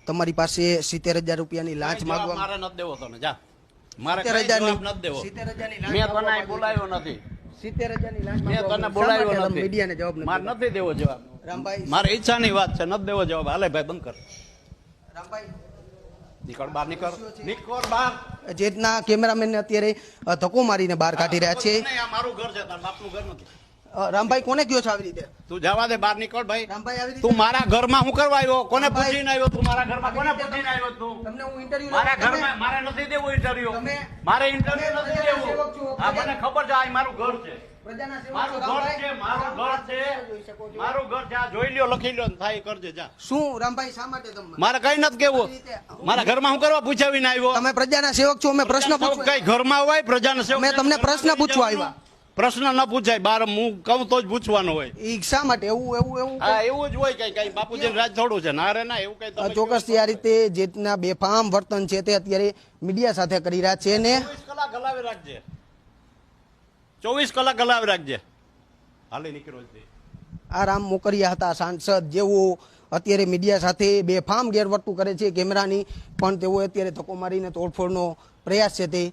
તમારી પાસે 70,000 રૂપિયાની લાંચ માંગવા મારે નથી દેવો તને જા મારે 70,000 નથી દેવો 70,000 ની મેં તને બોલાવ્યો નથી 70,000 ની લાંચ મેં તને બોલાવ્યો નથી મીડિયાને જવાબ મારે નથી દેવો જવાબ રામભાઈ મારી ઈચ્છાની વાત છે નથી દેવો જવાબ હાલે ભાઈ બંધ કર રામભાઈ નીકળ બહાર નીકળ બહાર જે રીતના કેમેરામેનને અત્યારે ધક્કો મારીને બહાર કાઢી રહ્યા છે આ મારું ઘર છે તાર બાપનું ઘર નથી રામભાઈ કોને કયો છો આવી રીતે તું જવા દે બહાર નીકળ ભાઈ રામભાઈ આવી રીતે તું મારા ઘરમાં હું કરવા આવ્યો કોને પૂછીને આવ્યો તું મારા ઘરમાં કોને પૂછીને આવ્યો તું તમને હું ઇન્ટરવ્યુ મારા ઘરમાં મારે નથી દેવું ઇન્ટરવ્યુ મારે ઇન્ટરવ્યુ નથી દેવું આ મને ખબર છે આ મારું ઘર છે પ્રજાના મારું ઘર છે મારું ઘર છે મારું ઘર છે આ જોઈ લ્યો લખી લ્યો થાય કરજે જા શું રામભાઈ શા માટે તમને મારે કઈ નથી કેવું મારા ઘરમાં હું કરવા પૂછાવીને આવ્યો તમે પ્રજાના સેવક છો અમે પ્રશ્ન પૂછવા કઈ ઘરમાં હોય પ્રજાના સેવક મેં તમને પ્રશ્ન પૂછવા આવ્યા પ્રશ્ન ન પૂછાય બાર હું કહું તો જ પૂછવાનો હોય ઈ શા માટે એવું હા એવું જ હોય કઈ બાપુજી રાજ થોડું છે ના રે ના એવું કઈ ચોક્કસથી આ રીતે જેટના બેફામ વર્તન છે તે અત્યારે મીડિયા સાથે કરી રહ્યા છે ને 24 કલાક હલાવી રાખજે 24 કલાક હલાવી રાખજે હાલે નીકળો આ રામ મોકરિયા હતા સાંસદ જેઓ અત્યારે મીડિયા સાથે બેફામ ગેરવર્તું કરે છે કેમેરાની પણ તેઓ અત્યારે ધક્કો મારીને તોડફોડનો પ્રયાસ છે તે